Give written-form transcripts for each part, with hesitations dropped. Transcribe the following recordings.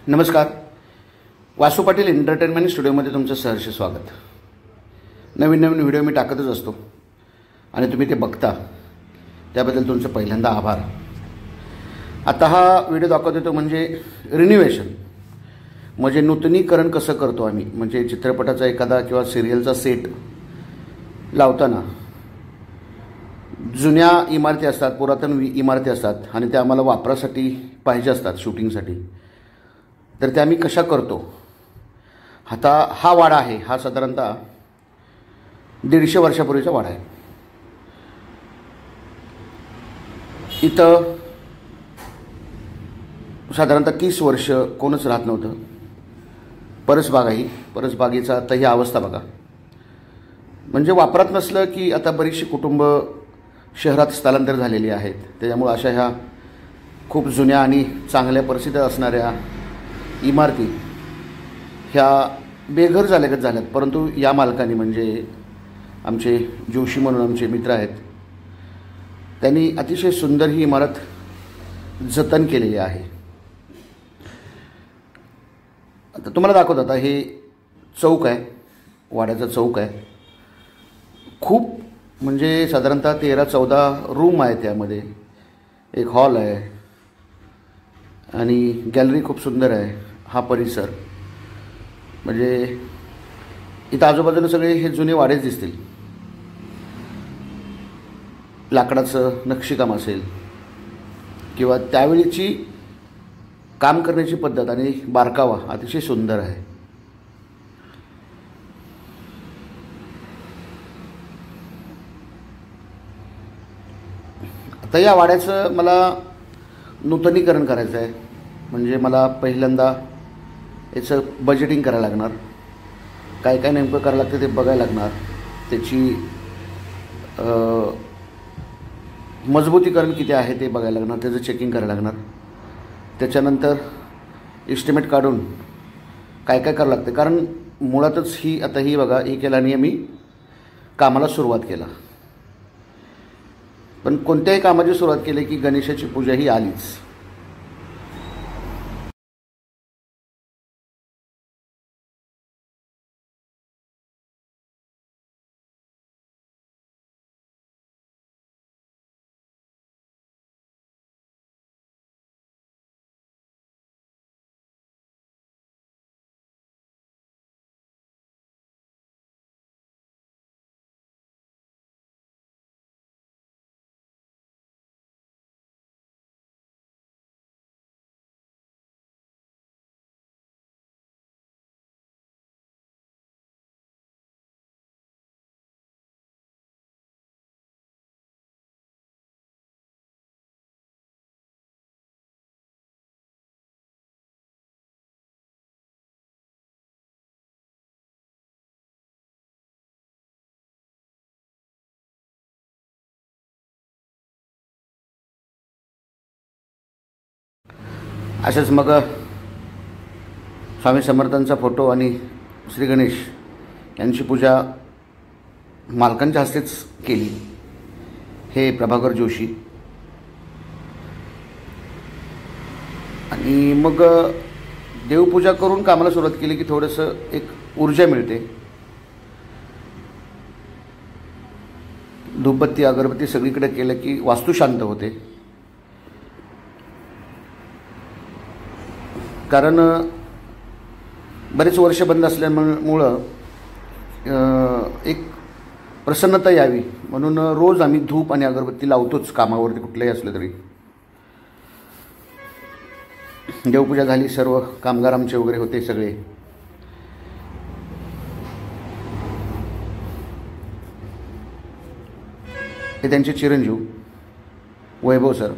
नमस्कार. वासू पाटील एंटरटेनमेंट स्टुडिओमध्ये तुमचं सहर्ष स्वागत. नवीन नवीन व्हिडिओ मी टाकतच असतो आणि तुम्ही ते बघता त्याबद्दल तुमचं पहिल्यांदा आभार. आता हा व्हिडिओ दाखवतो तो म्हणजे रिन्युवेशन, म्हणजे नूतनीकरण कसं करतो आम्ही. म्हणजे चित्रपटाचा एखादा किंवा सिरियलचा सेट लावताना जुन्या इमारती असतात, पुरातन इमारती असतात आणि त्या आम्हाला वापरासाठी पाहिजे असतात शूटिंगसाठी, तर त्या आम्ही कशा करतो. आता हा वाडा आहे, हा साधारणतः 150 वर्षापूर्वीचा वाडा आहे. इथं साधारणतः 30 वर्ष कोणच राहत नव्हतं. परसबाग आहे. परसबागेचा आता ही अवस्था बघा. म्हणजे वापरात नसलं की आता बरीचशी कुटुंब शहरात स्थलांतर झालेली आहेत. त्याच्यामुळे अशा ह्या खूप जुन्या आणि चांगल्या परिस्थितीत असणाऱ्या इमारती ह्या बेघर झाल्यागत झाल्यात. परंतु या मालकांनी, म्हणजे आमचे जोशी म्हणून आमचे मित्र आहेत, त्यांनी अतिशय सुंदर ही इमारत जतन केलेली आहे. आता तुम्हाला दाखवतो. आता हे चौक आहे, वाड्याचा चौक आहे. खूप म्हणजे साधारणतः 13-14 रूम आहे. त्यामध्ये एक हॉल आहे आणि गॅलरी खूप सुंदर आहे. हा परिसर म्हणजे इथं आजूबाजूला सगळे हे जुने वाडेच दिसतील. लाकडाचं नक्षीकाम असेल किंवा त्यावेळीची काम करण्याची पद्धत आणि बारकावा अतिशय सुंदर आहे. आता या वाड्याचं मला नूतनीकरण करायचं आहे. म्हणजे मला पहिल्यांदा याचं बजेटिंग करायला लागणार. काय काय नेमकं करायला लागतं ते बघायला लागणार. त्याची मजबूतीकरण किती आहे ते बघायला लागणार. त्याचं चेकिंग करायला लागणार. त्याच्यानंतर इस्टिमेट काढून काय काय करावं लागतं. कारण मुळातच ही आता ही बघा, ही केल्याने मी कामाला सुरुवात केला. पण कोणत्याही कामाची सुरुवात केली की गणेशाची पूजा ही आलीच. अशाच मग स्वामी समर्थांचा फोटो आणि श्री गणेश यांची पूजा मालकांच्या हस्तेच केली. हे प्रभाकर जोशी. आणि मग देवपूजा करून कामाला सुरुवात केली की थोडंसं एक ऊर्जा मिळते. धूपबत्ती अगरबत्ती सगळीकडे केलं की वास्तू शांत होते. कारण बरेच वर्ष बंद असल्यामुळं एक प्रसन्नता यावी म्हणून रोज आम्ही धूप आणि अगरबत्ती लावतोच कामावरती कुठल्याही असलं तरी. देवपूजा झाली, सर्व कामगार आमचे वगैरे होते सगळे. हे त्यांचे चिरंजीव वैभव सर.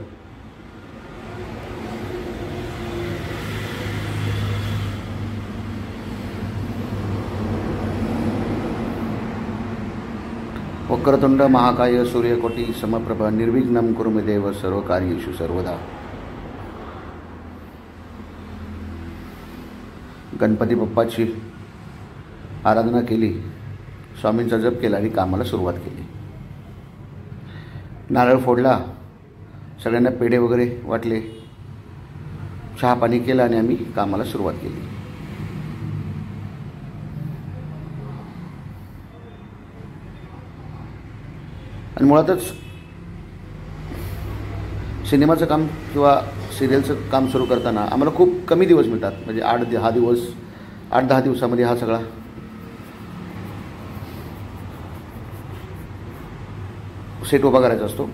वक्रतुंड महाकाय सूर्यकोटी समप्रभ निर्विघ्नं कुरु मे देव सर्वकार्येषु सर्वदा. गणपती बाप्पाची आराधना केली, स्वामींचा जप केला आणि कामाला सुरुवात केली. नारळ फोडला, सगळ्यांना पेढे वगैरे वाटले. चहा पाणी केलं आणि आम्ही कामाला सुरुवात केली. आणि मुळातच सिनेमाचं काम किंवा सिरियलचं काम सुरू करताना आम्हाला खूप कमी दिवस मिळतात. म्हणजे 8-10 दिवसामध्ये हा सगळा सेट उभा करायचा असतो.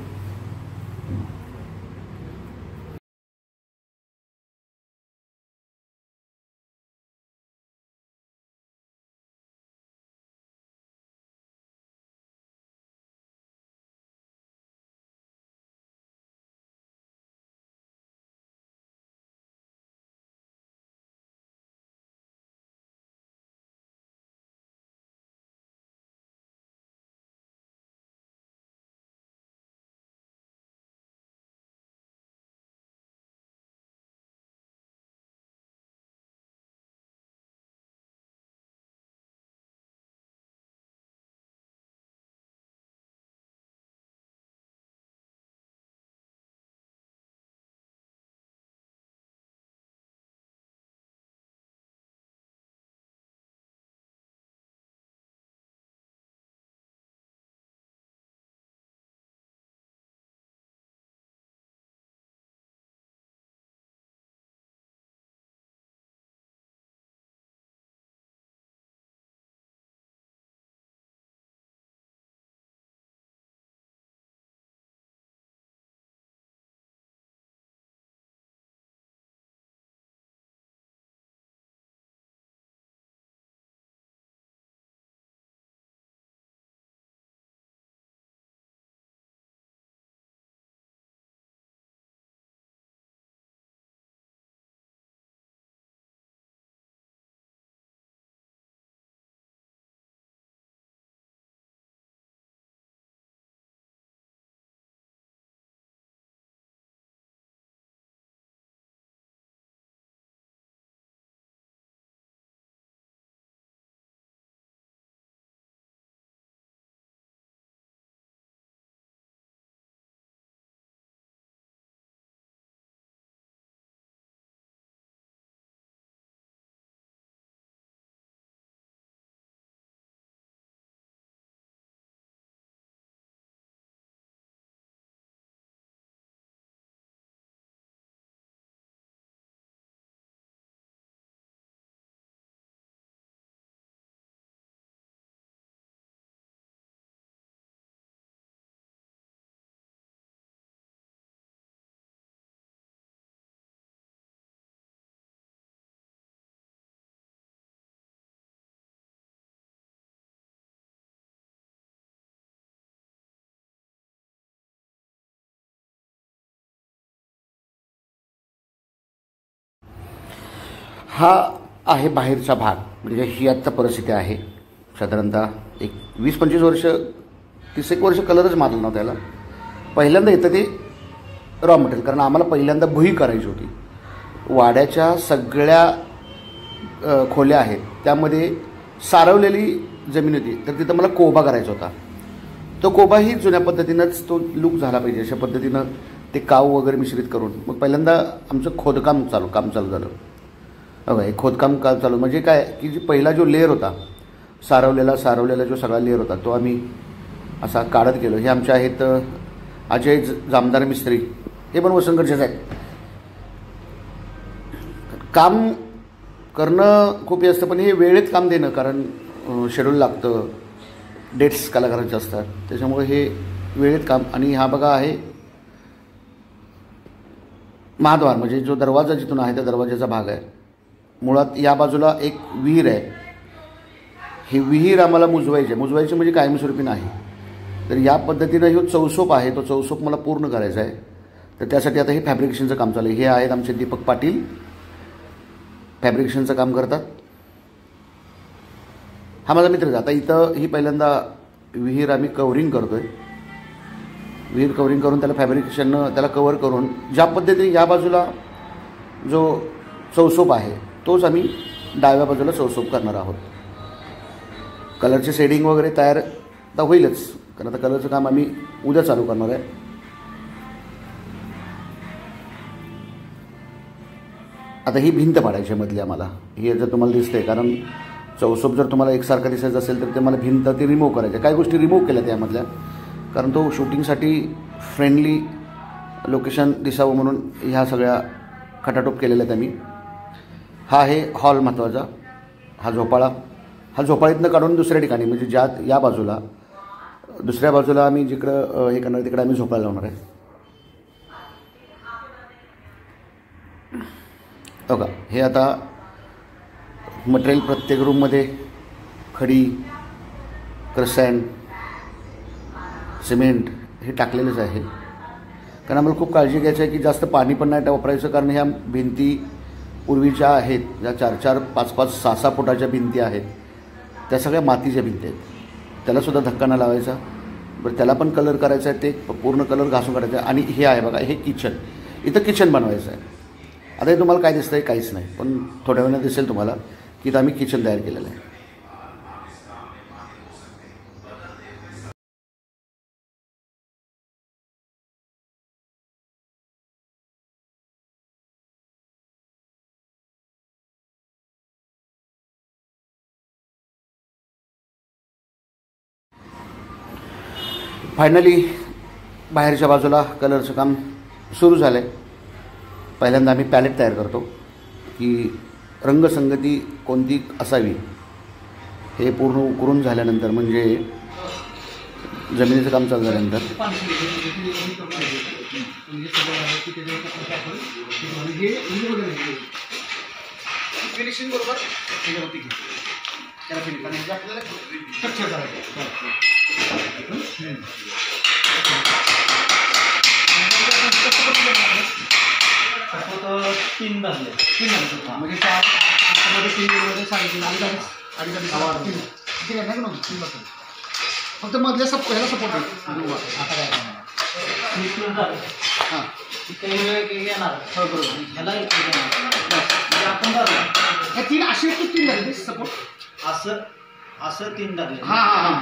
हा आहे बाहेरचा भाग. म्हणजे ही आत्ता परिस्थिती आहे. साधारणतः एक 20-25 वर्ष 30 वर्ष कलरच मारला नव्हता त्याला. पहिल्यांदा येतं ते रॉ मटेरियल. कारण आम्हाला पहिल्यांदा भुई करायची होती. वाड्याच्या सगळ्या खोल्या आहेत त्यामध्ये सारवलेली जमीन होती. तर तिथं मला कोबा करायचा होता. तो कोबाही जुन्या पद्धतीनंच तो लूक झाला पाहिजे अशा पद्धतीनं ते काव वगैरे मिश्रित करून मग पहिल्यांदा आमचं खोदकाम काम चालू झालं. हे खोदकाम चालू म्हणजे काय की जी पहिला जो लेअर होता सारवलेला जो सगळा लेअर होता तो आम्ही असा काढत गेलो. हे आमचे आहेत अजय जामदार मिस्त्री. हे पण वसंतगडचेच आहेत. काम करणं खूप हे असतं पण हे वेळेत काम देणं कारण शेड्यूल लागतं. डेट्स कलाकारांचे असतात त्याच्यामुळे हे वेळेत काम. आणि हा बघा आहे महाद्वार म्हणजे जो दरवाजा जिथून आहे त्या दरवाजाचा भाग आहे. मुळात या बाजूला एक विहीर आहे. ही विहीर आम्हाला मुजवायची म्हणजे कायमस्वरूपी नाही. तर या पद्धतीनं जो चौसोप आहे तो चौसोप मला पूर्ण करायचा आहे. तर त्यासाठी आता हे फॅब्रिकेशनचं काम चालू आहे. हे आहेत आमचे दीपक पाटील फॅब्रिकेशनचं काम करतात. हा माझा मित्रच. आता इथं ही पहिल्यांदा विहीर आम्ही कव्हरिंग करतो आहे. विहीर कव्हरिंग करून त्याला फॅब्रिकेशननं त्याला कव्हर करून ज्या पद्धतीने या बाजूला जो चौसोप आहे तोच आम्ही डाव्या बाजूला चौसोप करणार आहोत. कलरचे शेडिंग वगैरे तयार तर होईलच कारण आता कलरचं काम आम्ही उद्या चालू करणार आहे. आता ही भिंत पाडायची आहे मधली आम्हाला. हे जर तुम्हाला दिसतंय, कारण चौसप जर तुम्हाला एकसारखं दिसायचं असेल तर ते मला भिंत ती रिमूव्ह करायची. काही गोष्टी रिमूव्ह केल्या त्यामधल्या, कारण तो शूटिंगसाठी फ्रेंडली लोकेशन दिसावं म्हणून ह्या सगळ्या खटाटोप केलेल्या आहेत आम्ही. हा आहे हॉल महत्त्वाचा. हा झोपाळीतनं काढून दुसऱ्या ठिकाणी, म्हणजे ज्या या बाजूला, दुसऱ्या बाजूला आम्ही जिकडं हे करणार तिकडे आम्ही झोपायला लावणार आहे. बघा, हे आता मटेरियल प्रत्येक रूममध्ये खडी, क्रसँड, सिमेंट हे टाकलेलंच आहे. कारण आम्हाला खूप काळजी घ्यायची आहे की जास्त पाणी पण नाही वापरायचं, कारण ह्या भिंती पूर्वीच्या आहेत, ज्या 4-4, 5-5, 6-6 फुटाच्या भिंती आहेत, त्या सगळ्या मातीच्या भिंती आहेत. त्यालासुद्धा धक्का न लावायचा. बरं, त्याला पण कलर करायचा आहे, ते पूर्ण कलर घासून काढायचा आहे. आणि हे आहे बघा, हे किचन. इथं किचन बनवायचं आहे. आता हे तुम्हाला काय दिसतं आहे? काहीच नाही, पण थोड्या वेळानं दिसेल तुम्हाला की इथं आम्ही किचन तयार केलेलं आहे. फायनली बाहेरच्या बाजूला कलरचं काम सुरू झालं आहे. पहिल्यांदा आम्ही पॅलेट तयार करतो की रंगसंगती कोणती असावी. हे पूर्ण उकरून झाल्यानंतर, म्हणजे जमिनीचं काम चालू झाल्यानंतर फिनिशिंग बरोबर तीन झाले म्हणजे 4 3 फक्त मधल्या ह्याला सपोर्ट आहे. आता काय हां येणार बरोबर ह्याला आपण ह्या 3 असे 3 झाले सपोर्ट, असं 3 झाले. हां हां.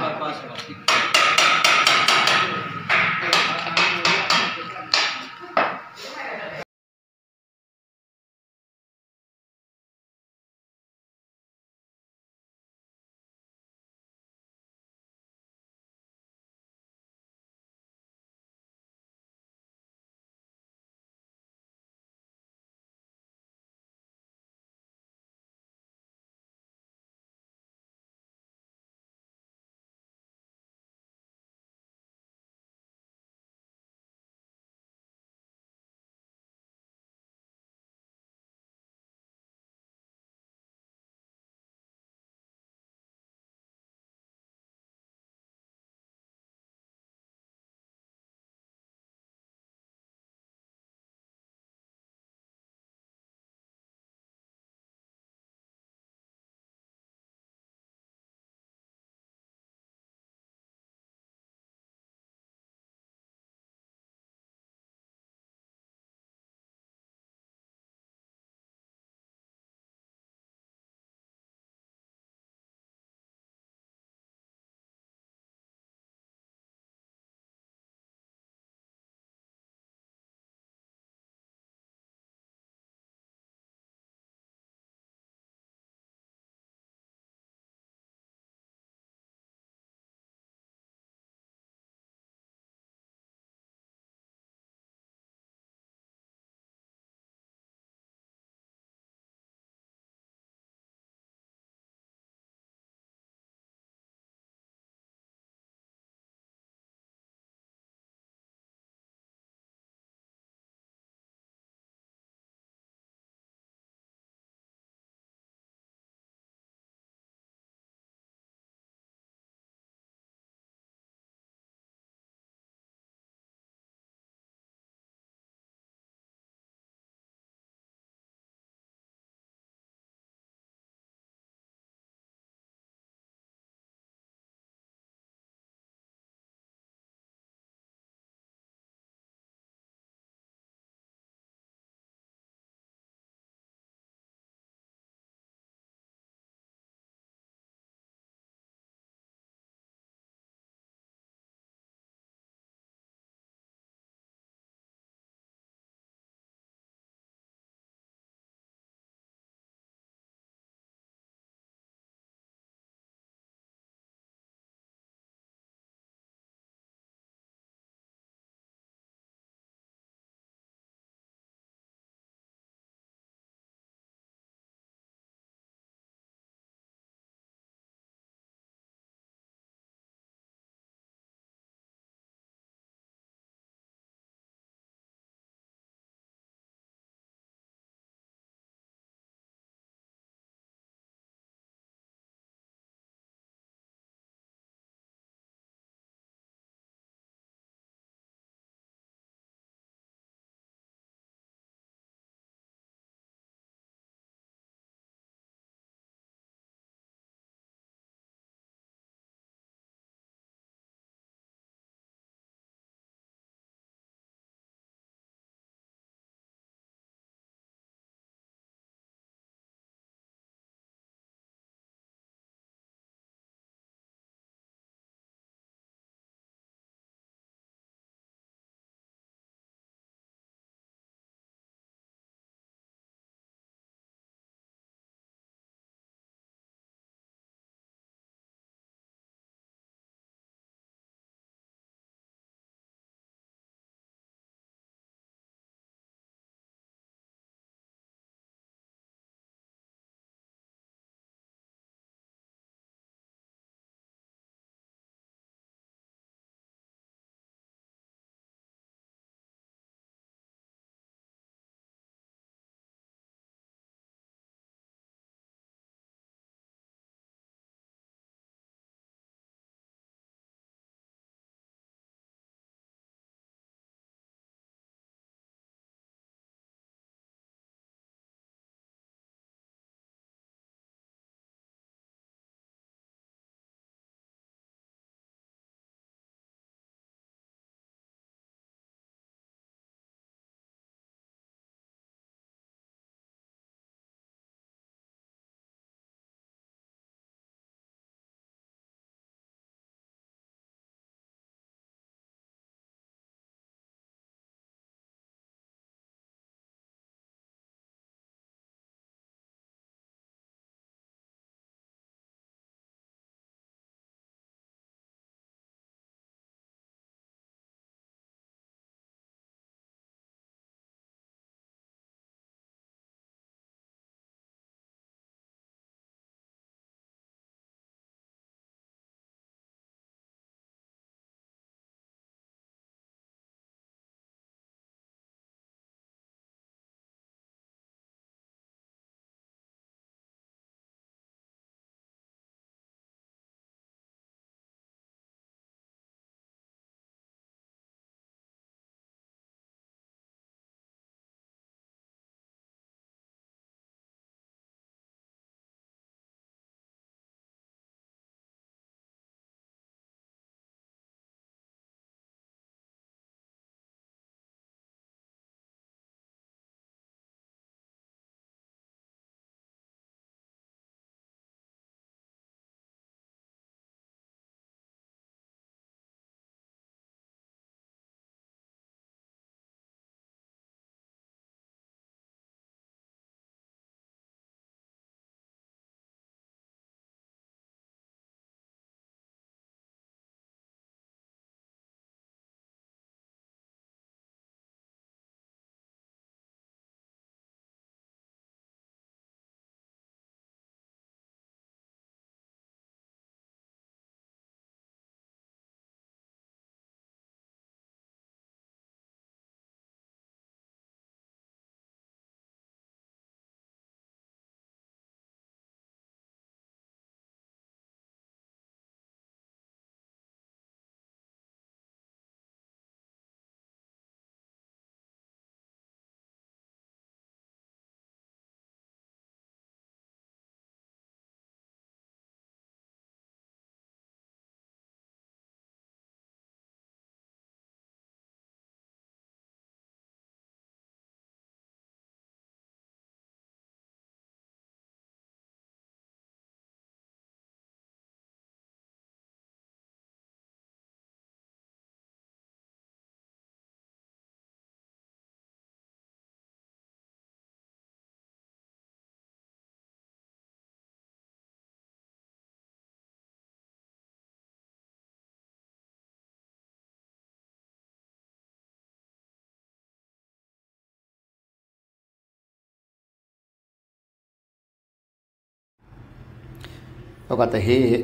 बघा आता हे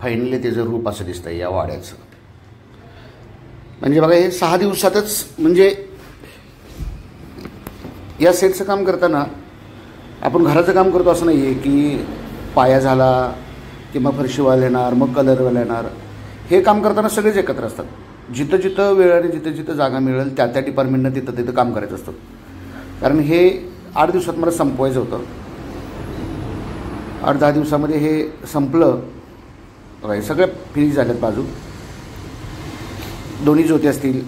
फायनली त्याचं रूप असं दिसतं या वाड्याचं. म्हणजे बघा हे 6 दिवसातच, म्हणजे या सेटचं काम करताना आपण घराचं काम करतो असं नाही आहे की पाया झाला की मग फरशीवाला येणार, मग कलरवाला येणार. हे काम करताना सगळेच एकत्र असतात. जिथं जिथं वेळ आणि जिथं जिथं जागा मिळेल त्या डिपार्टमेंटनं तिथं तिथं काम करायचं असतं. कारण हे 8 दिवसात मला संपवायचं होतं. 8-10 दिवसामध्ये हे संपलं. बघा हे सगळे फिनिश झाल्यात. बाजू दोन्ही ज्योती असतील,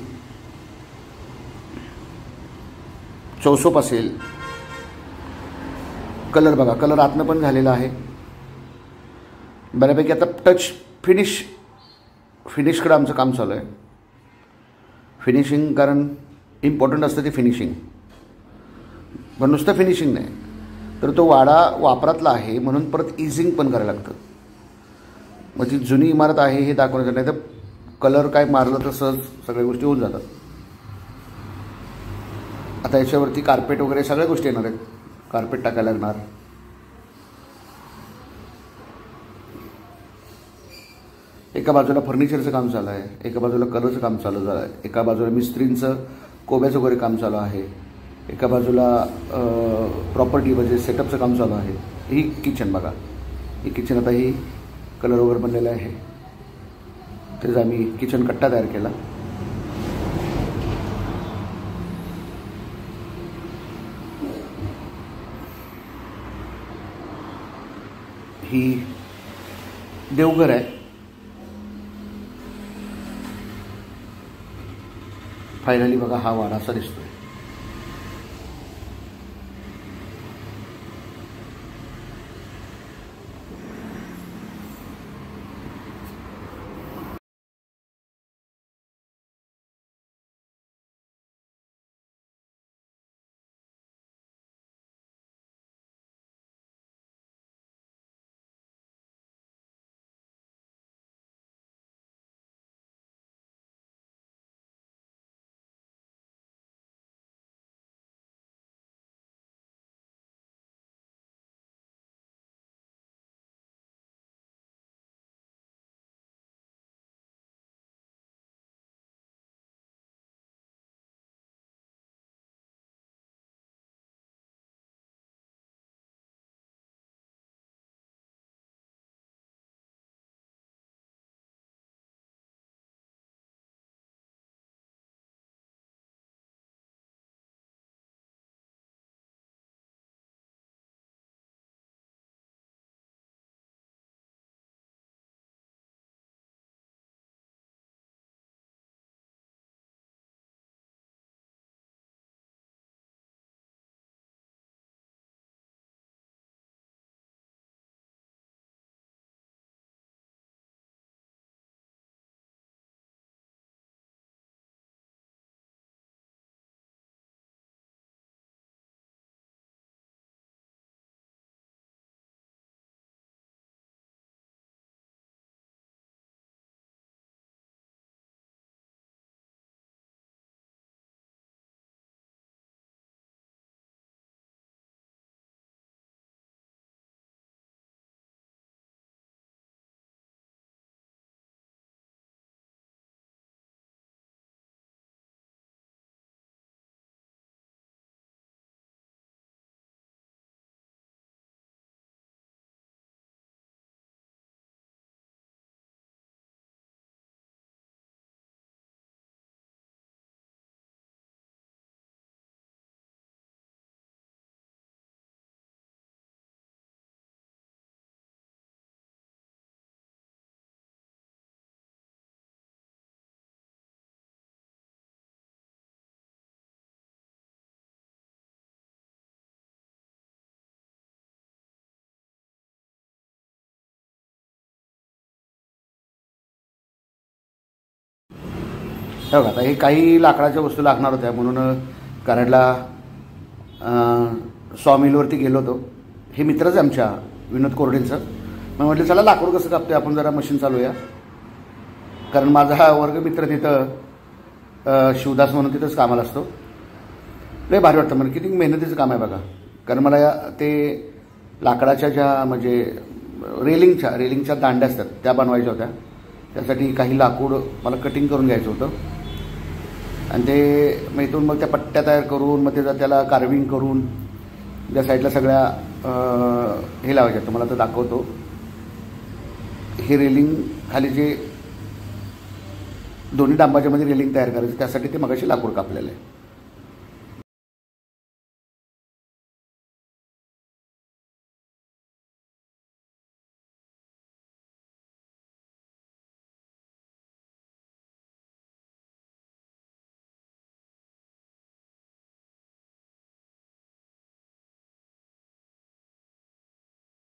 चौसोप असेल, कलर बघा, कलर आतनं पण झालेला आहे बऱ्यापैकी. आता टच फिनिशकडं आमचं काम चालू आहे. फिनिशिंग, कारण इम्पॉर्टंट असतं ते फिनिशिंग, पण नुसतं फिनिशिंग नाही तर तो वाडा वापरातला आहे म्हणून परत इजिंग पण करायला लागतं. मग ती जुनी इमारत आहे हे दाखवण्याचं. नाही तर कलर काय मारलं तर सहज सगळ्या गोष्टी होऊन जातात. आता याच्यावरती कार्पेट वगैरे सगळ्या गोष्टी येणार आहेत. कार्पेट टाकायला लागणार. एका बाजूला फर्निचरचं काम चालू आहे, एका बाजूला कलरचं काम चालू झालं आहे, एका बाजूला मिस्त्रींचं कोब्याचं वगैरे काम चालू आहे, एका बाजूला प्रॉपर्टी म्हणजे सेटअपचं काम चालू आहे. ही किचन बघा, ही किचन आता ही कलर वगैरे बनलेलं आहे. त्याचा आम्ही किचन कट्टा तयार केला. ही देवघर आहे. फायनली बघा हा वाडा असा दिसतोय. हे बघा आता हे काही लाकडाच्या वस्तू लागणार होत्या म्हणून कराडला सॉमिलवरती गेलो होतो. हे मित्रच आहे आमच्या विनोद कोरडेंचं. मग म्हटलं चला लाकूड कसं कापतोय आपण जरा मशीन चालूया. कारण माझा हा वर्गमित्र तिथं शिवदास म्हणून तिथंच कामाला असतो. लय भारी वाटतं मला. किती मेहनतीचं काम आहे बघा. कारण मला ते लाकडाच्या ज्या म्हणजे रेलिंगच्या दांड्या असतात त्या बनवायच्या होत्या. त्यासाठी काही लाकूड मला कटिंग करून घ्यायचं होतं आणि ते मग इथून मग त्या पट्ट्या तयार करून मग त्याला कार्विंग करून त्या साईडला सगळ्या हे लावायच्या. तुम्हाला तर दाखवतो. हे रेलिंग खाली जे दोन्ही डांबाच्या मध्ये रेलिंग तयार करायचं त्यासाठी ते मगाशी लाकूड कापलेलं आहे.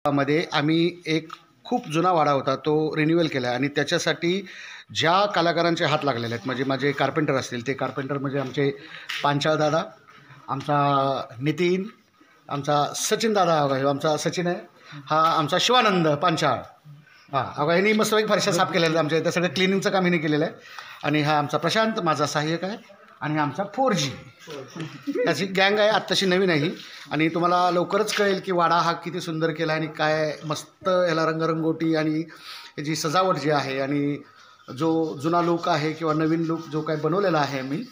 मध्ये आम्ही एक खूप जुना वाडा होता तो रिन्युअल केला आणि त्याच्यासाठी ज्या कलाकारांचे हात लागलेले आहेत म्हणजे माझे कार्पेंटर असतील ते कार्पेंटर म्हणजे आमचे पांचाळ दादा, आमचा नितीन, आमचा सचिन दादा, आमचा सचिन आहे, हा आमचा शिवानंद पांचाळ, हां यांनी मस्तपैकी फरशा साफ केलेल्या आहेत. आमच्या इथं सगळं क्लिनिंगचं काम यांनी केलेलं आहे. आणि हा आमचा प्रशांत माझा सहाय्यक आहे आणि आमचा 4G त्याची गँग आहे. आत्ताशी नवीन आहे ही आणि तुम्हाला लवकरच कळेल की वाडा हा किती सुंदर केला आणि काय मस्त याला रंगरंगोटी आणि याची सजावट जी आहे आणि जो जुना लुक आहे किंवा नवीन लुक जो काय बनवलेला आहे मी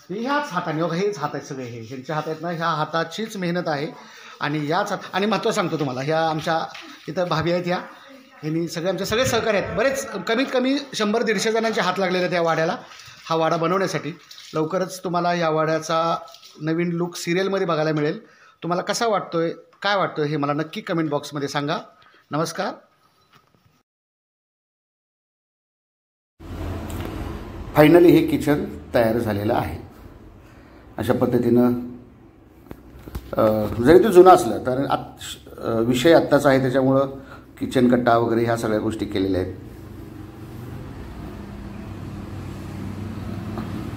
ह्याच हाताने हेच हात आहेत सगळे हे ह्यांच्या हात आहेत ना. ह्या हाताचीच मेहनत आहे आणि याच हात आणि महत्त्व सांगतो तुम्हाला. ह्या आमच्या इथं भाभी आहेत ह्यांनी आमचे सगळे सहकारी आहेत. बरेच कमीत कमी 100-150 जणांचे हात लागलेले आहेत या वाड्याला हा वाडा बनवण्यासाठी. लवकरच तुम्हाला या वाड्याचा नवीन लुक सिरियलमध्ये बघायला मिळेल. तुम्हाला कसा वाटतोय काय वाटतोय हे मला नक्की कमेंट बॉक्समध्ये सांगा. नमस्कार. फायनली हे किचन तयार झालेलं आहे. अशा पद्धतीनं जरी ते जुनं असलं तर विषय आत्ताचा आहे त्याच्यामुळं किचन कट्टा वगैरे ह्या सगळ्या गोष्टी केलेल्या आहेत.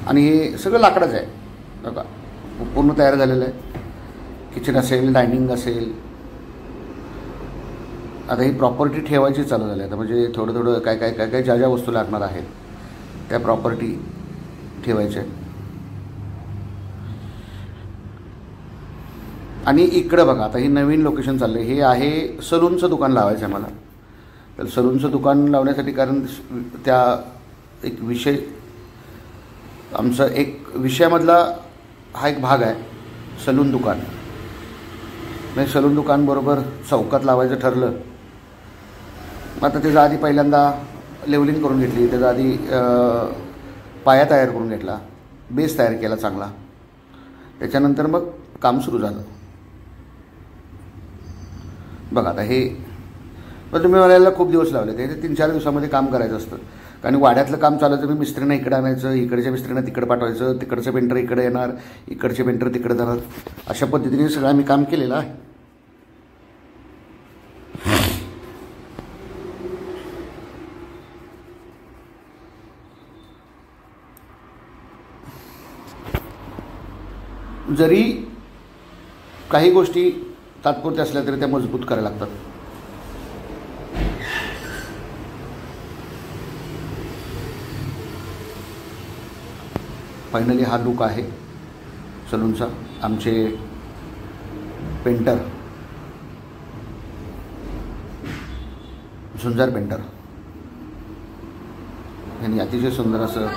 आणि हे सगळं लाकडाचं आहे बघा. पूर्ण तयार झालेलं आहे. किचन असेल, डायनिंग असेल. आता ही प्रॉपर्टी ठेवायची चालू झाली आहे. म्हणजे थोडं थोडं काय काय काय काय ज्या ज्या वस्तू लागणार आहेत त्या प्रॉपर्टी ठेवायच्या. आणि इकडं बघा आता हे नवीन लोकेशन चाललं आहे. हे आहे सलूनचं दुकान लावायचं आहे मला. तर सलूनचं दुकान लावण्यासाठी कारण त्या एक विषय आमचा एक विषयामधला हा एक भाग आहे सलून दुकान. म्हणजे सलून दुकान बरोबर चौकात लावायचं ठरलं. आता त्याच्या आधी पहिल्यांदा लेवलिंग करून घेतली. त्याच्या आधी पाया तयार करून घेतला, बेस तयार केला चांगला. त्याच्यानंतर मग काम सुरू झालं. बघा आता हे पण तुम्ही म्हणायला खूप दिवस लावले. ते 3-4 दिवसामध्ये काम करायचं असतं. कारण वाड्यातलं काम चालायचं. मी मिस्त्रीनं इकडे आणायचं, इकडच्या मिस्त्रीनं तिकडे पाठवायचं, तिकडचं पेंटर इकडे येणार, इकडचे पेंटर तिकडे जाणार. अशा पद्धतीने सगळं आम्ही काम केलेलं आहे. जरी काही गोष्टी तात्पुरत्या असल्या तरी त्या मजबूत करायला लागतात. फायनली हा लुक आहे सलूनचा. आमचे पेंटर झुंजार पेंटर यांनी अतिशय सुंदर असं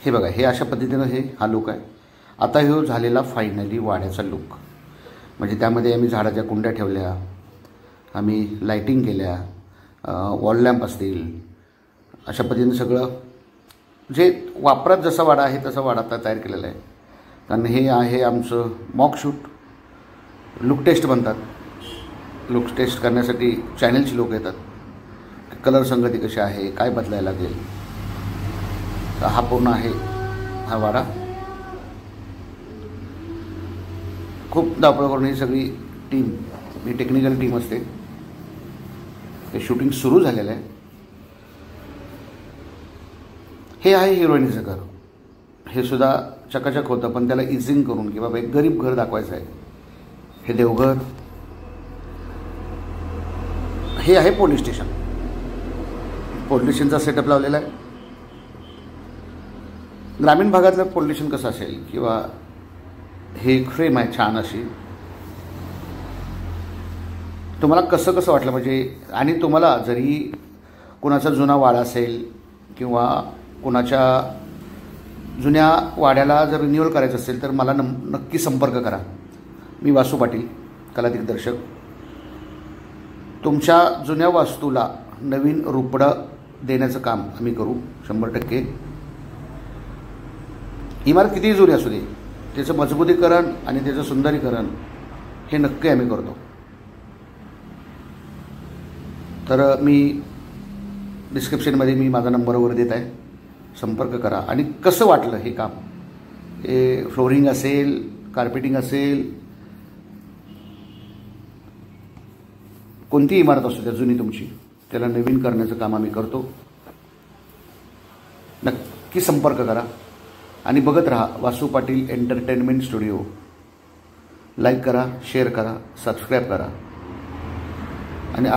हे बघा. हे अशा पद्धतीनं हा लुक आहे. आता हे झालेला फायनली वाड्याचा लुक. म्हणजे त्यामध्ये आम्ही झाडाच्या कुंड्या ठेवल्या, आम्ही लाईटिंग केल्या, वॉल लॅम्प असतील. अशा पद्धतीनं सगळं जे वापरात जसा वाडा आहे तसा वाडा आता तयार केलेला आहे. कारण हे आहे आमचं मॉक शूट. लुक टेस्ट बनतात. लुक टेस्ट करण्यासाठी चॅनलची लोक येतात. कलर संगती कशी आहे, काय बदलायला लागेल. हा पूर्ण आहे हा वाडा. खूप धावपळ करून ही सगळी टीम, ही टेक्निकल टीम असते. ते शूटिंग सुरू झालेलं आहे. हे आहे हिरोईनचं घर. हे सुद्धा चकाचक होतं पण त्याला इझिंग करून की बाबा एक गरीब घर दाखवायचं आहे. हे देवघर हे आहे पोलीस स्टेशन. पोलीस स्टेशनचा सेटअप लावलेला आहे. ग्रामीण भागातलं पोलीस स्टेशन कसं असेल किंवा हे एक फ्रेम आहे छान अशी. तुम्हाला कसं कसं वाटलं म्हणजे, आणि तुम्हाला जरी कोणाचा जुना वाडा असेल किंवा कोणाच्या जुन्या वाड्याला जर रिन्युअल करायचं असेल तर मला नक्की संपर्क करा. मी वासू पाटील, कला दिग्दर्शक. तुमच्या जुन्या वास्तूला नवीन रूपडं देण्याचं काम आम्ही करू 100%. इमारत कितीही जुनी असू दे, त्याचं मजबूतीकरण आणि त्याचं सुंदरीकरण हे नक्की आम्ही करतो. तर मी डिस्क्रिप्शनमध्ये मी माझा नंबर वगैरे देत आहे, संपर्क करा. आणि कसं वाटलं हे काम, हे फ्लोरिंग असेल, कार्पेटिंग असेल, कोणती इमारत असू द्या जुनी तुमची, त्याला नवीन करण्याचं काम आम्ही करतो. नक्की संपर्क करा आणि बघत राहा वासू पाटील एंटरटेनमेंट स्टुडिओ. लाईक करा, शेअर करा, सबस्क्राईब करा. आणि